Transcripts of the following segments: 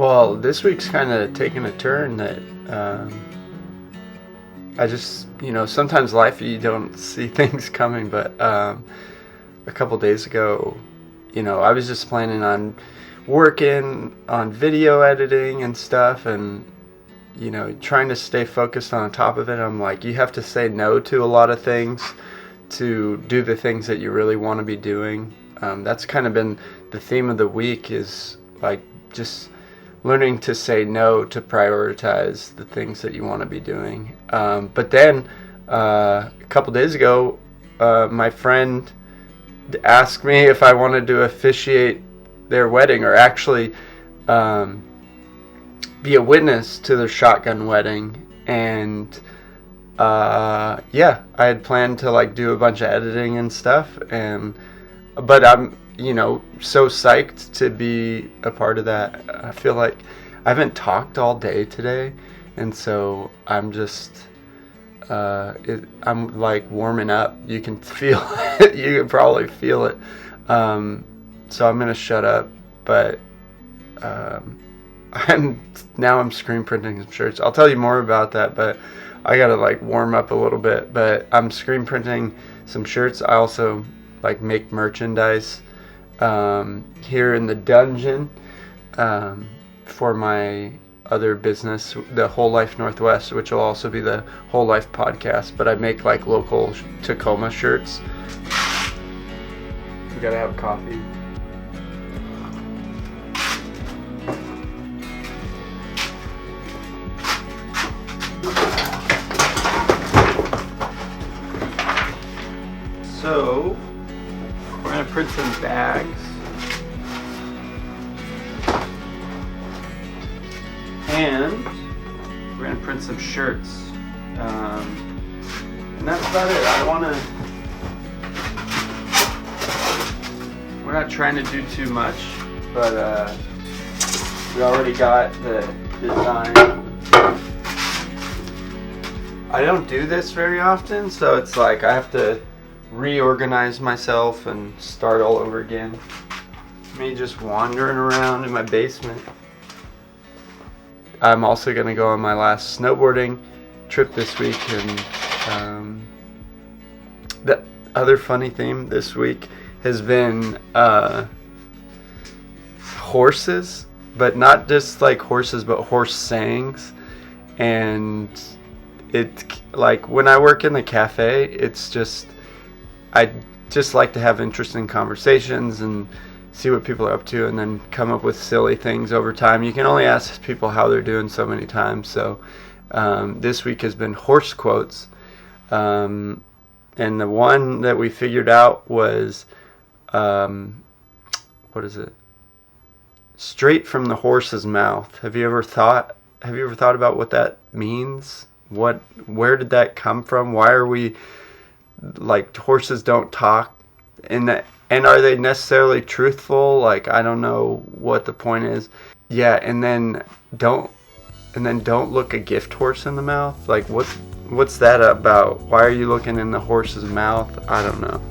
Well, this week's kind of taken a turn that I just, sometimes life you don't see things coming, but a couple days ago, I was just planning on working on video editing and stuff and, trying to stay focused on top of it. I'm like, you have to say no to a lot of things to do the things that you really want to be doing. That's kind of been the theme of the week, is like just learning to say no to prioritize the things that you want to be doing. But then a couple days ago, my friend asked me if I wanted to officiate their wedding, or actually be a witness to their shotgun wedding. And yeah, I had planned to like do a bunch of editing and stuff, but I'm so psyched to be a part of that. I feel like I haven't talked all day today, and so I'm just I'm like warming up. You can feel it. You can probably feel it. So I'm gonna shut up, but I'm screen printing some shirts. I'll tell you more about that, but I gotta like warm up a little bit. But I'm screen printing some shirts. I also like make merchandise here in the dungeon for my other business, the Whole Life Northwest, which will also be the Whole Life podcast. But I make like local Tacoma shirts. We gotta have coffee. So we're gonna print some bags, and we're gonna print some shirts, and that's about it. We're not trying to do too much, but we already got the design. I don't do this very often, so it's like I have to reorganize myself and start all over again. Me just wandering around in my basement. I'm also gonna go on my last snowboarding trip this week, and the other funny theme this week has been horses, but not just like horses, but horse sayings. And it, like, when I work in the cafe, I just like to have interesting conversations and see what people are up to, and then come up with silly things over time. You can only ask people how they're doing so many times. So this week has been horse quotes. And the one that we figured out was, what is it? Straight from the horse's mouth. Have you ever thought about what that means? Where did that come from? Why are we like, horses don't talk, and are they necessarily truthful? Like, I don't know what the point is. Yeah, and then don't look a gift horse in the mouth. Like, what's that about? Why are you looking in the horse's mouth? I don't know.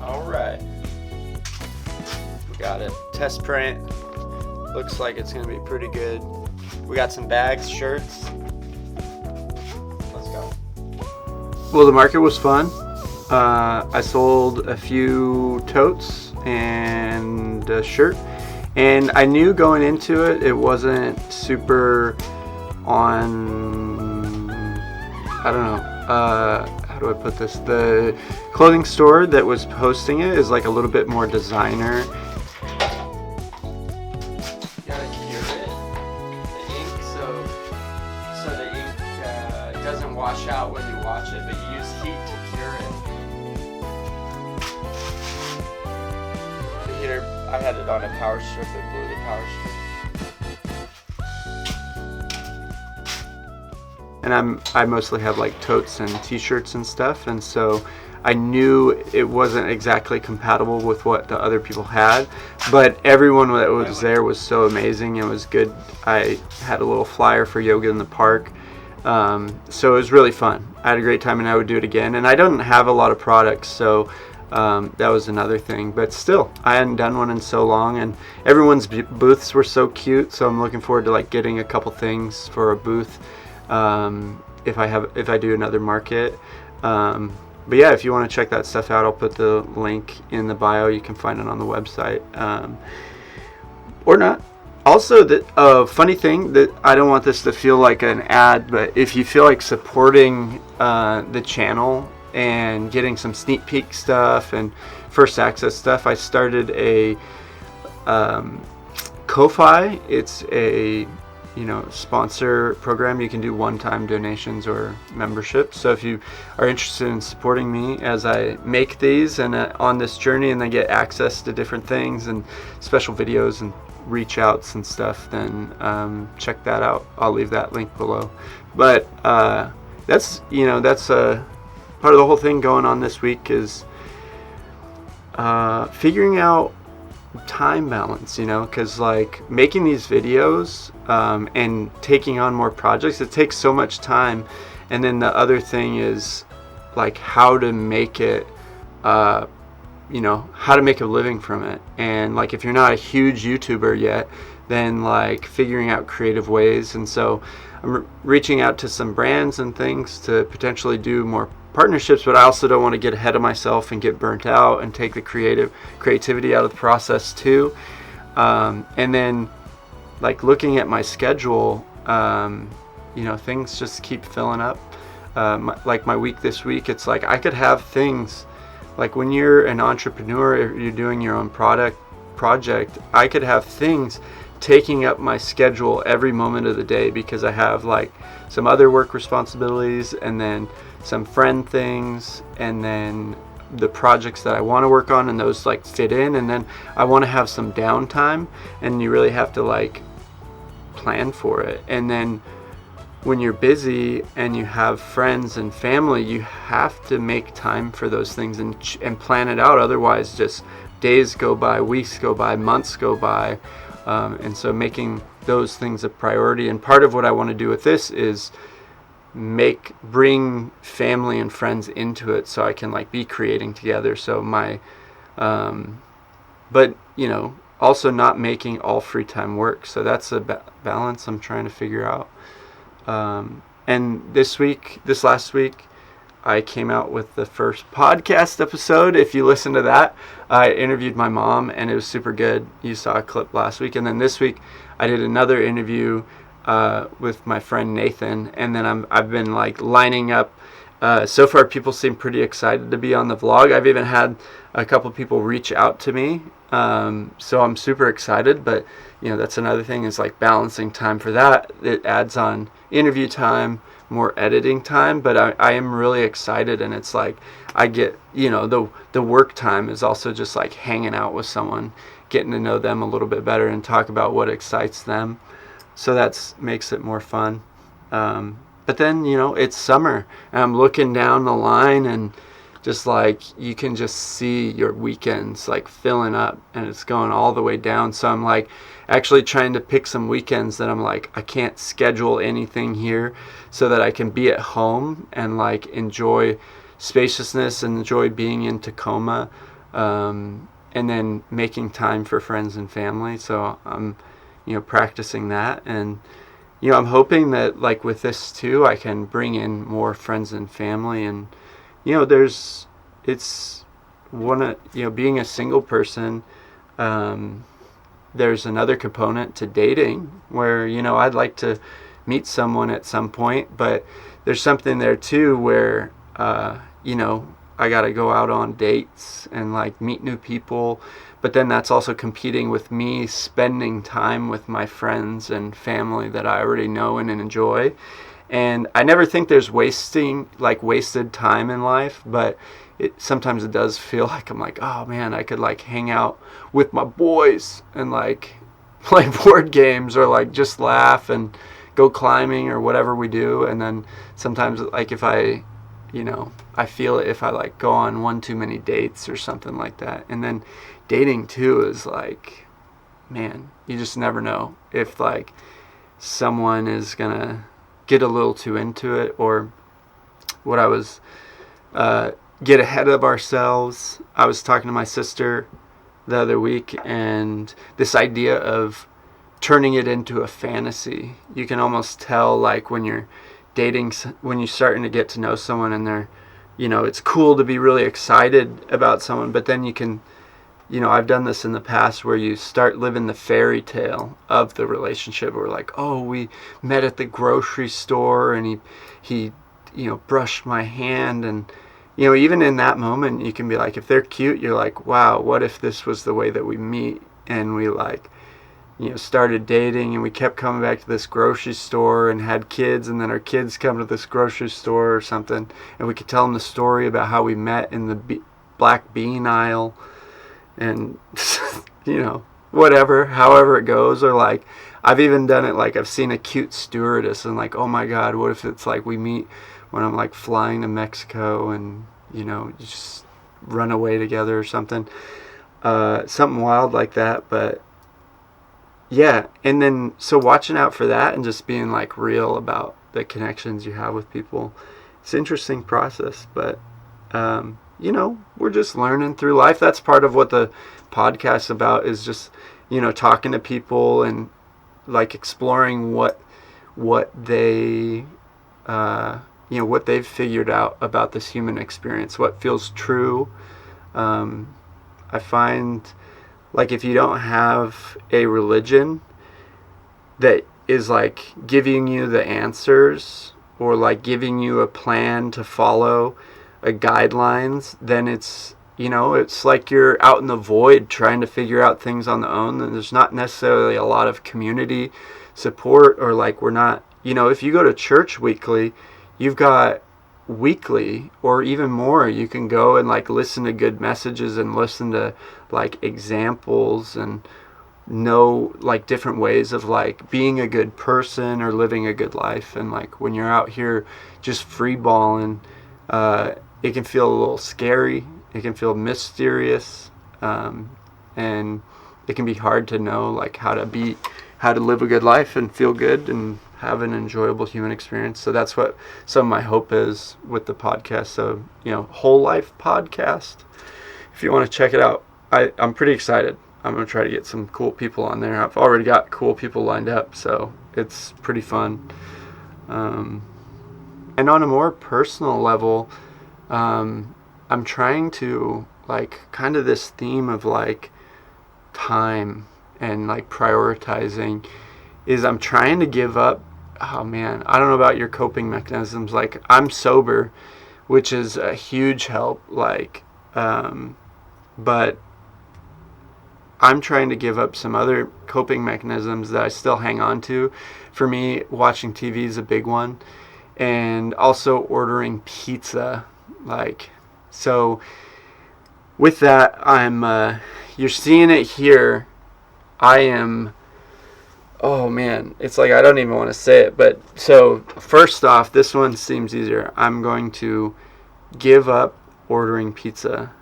All right, we got it. Test print. Looks like it's gonna be pretty good. We got some bags, shirts. Let's go. Well, the market was fun. I sold a few totes and a shirt, and I knew going into it wasn't super on, I don't know, how do I put this? The clothing store that was hosting it is like a little bit more designer. Doesn't wash out when you wash it, but you use heat to cure it. The heater, I had it on a power strip that blew the power strip. And I mostly have like totes and t-shirts and stuff, and so I knew it wasn't exactly compatible with what the other people had, but everyone that was there was so amazing. It was good. I had a little flyer for yoga in the park. So it was really fun. I had a great time, and I would do it again. And I don't have a lot of products, so That was another thing, but still, I hadn't done one in so long, and everyone's booths were so cute. So I'm looking forward to like getting a couple things for a booth if I do another market. But yeah, if you want to check that stuff out, I'll put the link in the bio. You can find it on the website, or not. Also, the funny thing that I don't want this to feel like an ad, but if you feel like supporting the channel and getting some sneak peek stuff and first access stuff, I started a Ko-Fi. It's a sponsor program. You can do one-time donations or membership. So if you are interested in supporting me as I make these and on this journey, and then get access to different things and special videos and reach outs and stuff, then check that out. I'll leave that link below. But that's a part of the whole thing going on this week is figuring out time balance, because like making these videos and taking on more projects, it takes so much time. And then the other thing is like how to make it how to make a living from it. And like if you're not a huge YouTuber yet, then like figuring out creative ways. And so I'm reaching out to some brands and things to potentially do more partnerships, but I also don't want to get ahead of myself and get burnt out and take the creativity out of the process too. And then like looking at my schedule, things just keep filling up. Like my week this week, it's like I could have things like when you're an entrepreneur, if you're doing your own project, I could have things taking up my schedule every moment of the day because I have like some other work responsibilities and then some friend things and then the projects that I want to work on, and those like fit in, and then I want to have some downtime, and you really have to like plan for it. And then when you're busy and you have friends and family, you have to make time for those things and plan it out. Otherwise, just days go by, weeks go by, months go by. And so making those things a priority. And part of what I want to do with this is bring family and friends into it so I can like be creating together. So but also not making all free time work. So that's a balance I'm trying to figure out. And this last week, I came out with the first podcast episode. If you listen to that, I interviewed my mom, and it was super good. You saw a clip last week. And then this week, I did another interview with my friend Nathan. And then I've been like lining up. So far, people seem pretty excited to be on the vlog. I've even had a couple people reach out to me. So I'm super excited. But that's another thing, is like balancing time for that. It adds on interview time, more editing time, but I am really excited. And it's like I get the work time is also just like hanging out with someone, getting to know them a little bit better and talk about what excites them. So that makes it more fun. But then it's summer, and I'm looking down the line, and just like you can just see your weekends like filling up, and it's going all the way down. So I'm like actually trying to pick some weekends that I'm like I can't schedule anything here, so that I can be at home and like enjoy spaciousness and enjoy being in Tacoma, and then making time for friends and family. So I'm practicing that, and I'm hoping that like with this too, I can bring in more friends and family. And being a single person, there's another component to dating where I'd like to meet someone at some point, but there's something there too where I gotta go out on dates and like meet new people, but then that's also competing with me spending time with my friends and family that I already know and enjoy. And I never think there's wasted time in life, but sometimes it does feel like I'm like, oh man, I could like hang out with my boys and like play board games or like just laugh and go climbing or whatever we do. And then sometimes like if I feel it if I like go on one too many dates or something like that. And then dating too is like, man, you just never know if like someone is gonna get a little too into it. Or what I was get ahead of ourselves. I was talking to my sister the other week, and this idea of turning it into a fantasy. You can almost tell, like, when you're dating, when you're starting to get to know someone, and they're, it's cool to be really excited about someone, but then you can, I've done this in the past where you start living the fairy tale of the relationship. Where like, oh, we met at the grocery store, and he brushed my hand, and even in that moment, you can be like, if they're cute, you're like, wow, what if this was the way that we meet, and we like, started dating, and we kept coming back to this grocery store and had kids, and then our kids come to this grocery store or something, and we could tell them the story about how we met in the black bean aisle, and whatever, however it goes. Or like, I've even done it, like I've seen a cute stewardess, and like, oh my god, what if it's like we meet when I'm like flying to Mexico, and just run away together or something, something wild like that. But yeah, and then so watching out for that and just being like real about the connections you have with people. It's an interesting process, but we're just learning through life. That's part of what the podcast's about, is just talking to people and like exploring what they what they've figured out about this human experience, what feels true. I find, like, if you don't have a religion that is like giving you the answers, or like giving you a plan to follow, a guidelines, then it's it's like you're out in the void trying to figure out things on the own, and there's not necessarily a lot of community support. Or like, we're not, if you go to church weekly, you've got weekly or even more, you can go and like listen to good messages and listen to like examples and know like different ways of like being a good person or living a good life. And like, when you're out here just free balling, it can feel a little scary, it can feel mysterious, and it can be hard to know like how to live a good life and feel good and have an enjoyable human experience. So that's what some of my hope is with the podcast. So, Whole Life Podcast, if you want to check it out, I'm pretty excited. I'm going to try to get some cool people on there. I've already got cool people lined up, so it's pretty fun. And on a more personal level, I'm trying to, like, kind of this theme of like time and like prioritizing, is I'm trying to give up. Oh man, I don't know about your coping mechanisms. Like, I'm sober, which is a huge help. Like, but I'm trying to give up some other coping mechanisms that I still hang on to. For me, watching TV is a big one, and also ordering pizza. Like, so with that, you're seeing it here. I am. Oh man, it's like I don't even want to say it, but so first off, this one seems easier. I'm going to give up ordering pizza.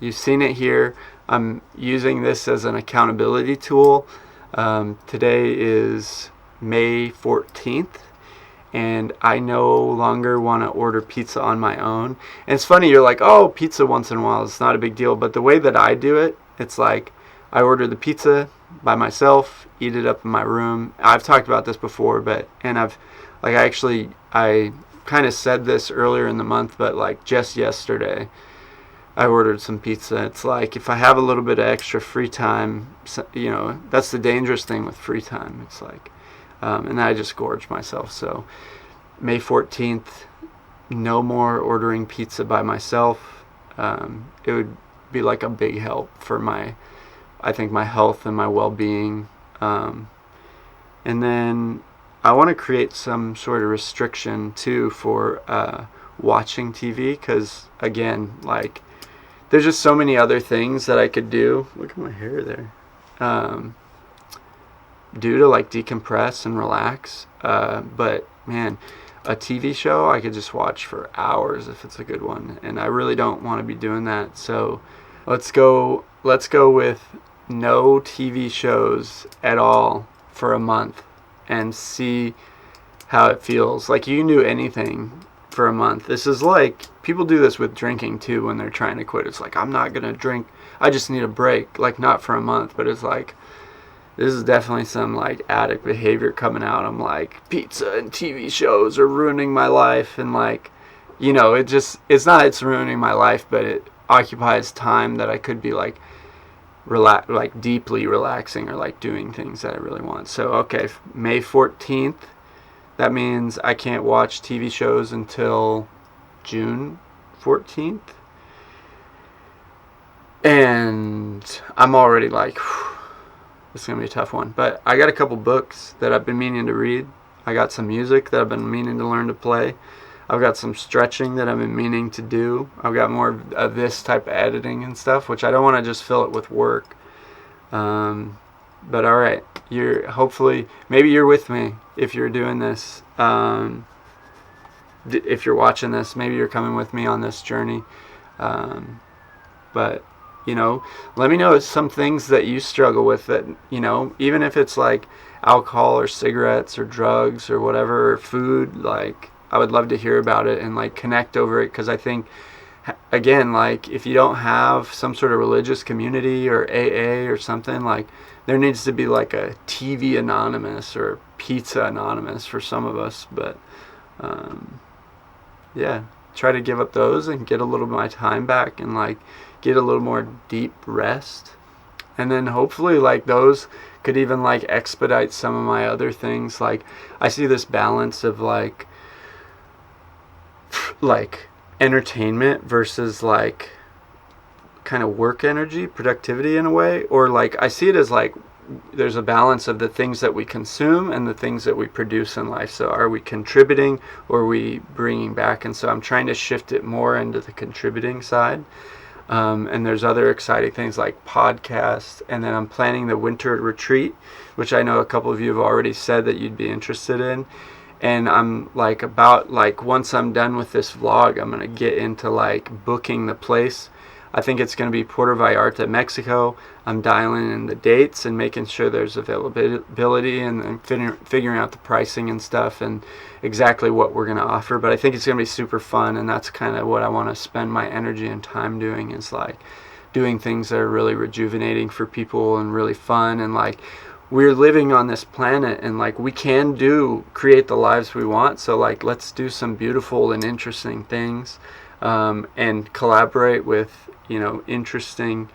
You've seen it here. I'm using this as an accountability tool. Today is May 14th, and I no longer want to order pizza on my own. And it's funny, you're like, oh, pizza once in a while, it's not a big deal. But the way that I do it, it's like I order the pizza by myself, eat it up in my room. I've talked about this before, I kind of said this earlier in the month, but like just yesterday, I ordered some pizza. It's like, if I have a little bit of extra free time, that's the dangerous thing with free time. It's like, and I just gorged myself. So May 14th, no more ordering pizza by myself. It would be like a big help for my health and my well-being. And then I want to create some sort of restriction too for watching TV, because again, like, there's just so many other things that I could do. Look at my hair there. Do to like decompress and relax. But man, a TV show I could just watch for hours if it's a good one, and I really don't want to be doing that. So let's go with no TV shows at all for a month and see how it feels. Like, you can do anything for a month. This is like, people do this with drinking too when they're trying to quit. It's like, I'm not going to drink. I just need a break. Like, not for a month, but it's like, this is definitely some like addict behavior coming out. I'm like, pizza and TV shows are ruining my life. And like, it's ruining my life, but it occupies time that I could be like, like deeply relaxing or like doing things that I really want. So, okay, May 14th, that means I can't watch TV shows until June 14th. And I'm already like, this is going to be a tough one. But I got a couple books that I've been meaning to read. I got some music that I've been meaning to learn to play. I've got some stretching that I've been meaning to do. I've got more of this type of editing and stuff, which I don't want to just fill it with work. But all right, maybe you're with me if you're doing this. If you're watching this, maybe you're coming with me on this journey. But let me know some things that you struggle with that, even if it's like alcohol or cigarettes or drugs or whatever, or food, like, I would love to hear about it and like connect over it, because I think, again, like, if you don't have some sort of religious community or AA or something, like, there needs to be like a TV Anonymous or Pizza Anonymous for some of us. But try to give up those and get a little of my time back and like get a little more deep rest. And then hopefully like those could even like expedite some of my other things. Like, I see this balance of like entertainment versus like kind of work energy, productivity in a way. Or like, I see it as like there's a balance of the things that we consume and the things that we produce in life. So are we contributing or are we bringing back? And so I'm trying to shift it more into the contributing side. And there's other exciting things like podcasts. And then I'm planning the winter retreat, which I know a couple of you have already said that you'd be interested in. And I'm like, once I'm done with this vlog, I'm going to get into like booking the place. I think it's going to be Puerto Vallarta, Mexico. I'm dialing in the dates and making sure there's availability and figuring out the pricing and stuff and exactly what we're going to offer. But I think it's going to be super fun, and that's kind of what I want to spend my energy and time doing, is like doing things that are really rejuvenating for people and really fun. And like, we're living on this planet, and like, we can create the lives we want. So like, let's do some beautiful and interesting things, and collaborate with interesting,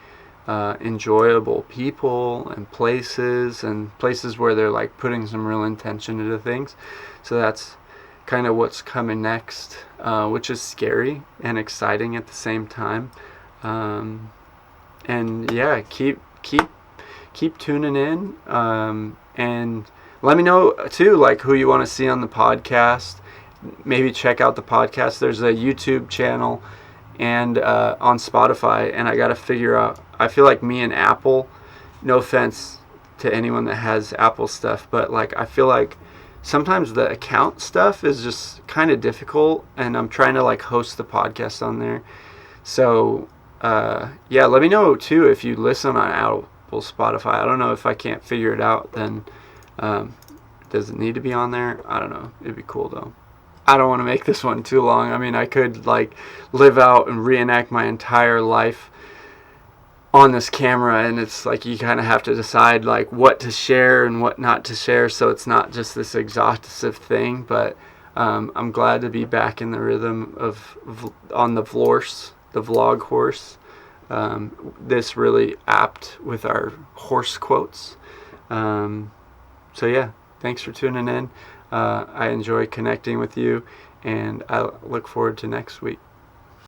enjoyable people and places where they're like putting some real intention into things. So that's kind of what's coming next, which is scary and exciting at the same time. And yeah, keep tuning in, and let me know too, like, who you want to see on the podcast. Maybe check out the podcast. There's a YouTube channel and on Spotify, and I got to figure out, I feel like me and Apple, no offense to anyone that has Apple stuff, but like, I feel like sometimes the account stuff is just kind of difficult, and I'm trying to like host the podcast on there. So let me know too if you listen on Apple, Spotify. I don't know, if I can't figure it out, then does it need to be on there? I don't know. It'd be cool though. I don't want to make this one too long. I mean, I could like live out and reenact my entire life on this camera, and it's like you kind of have to decide like what to share and what not to share, so it's not just this exhaustive thing. But I'm glad to be back in the rhythm on the vlog horse. This really apt with our horse quotes. So yeah, thanks for tuning in. I enjoy connecting with you, and I look forward to next week.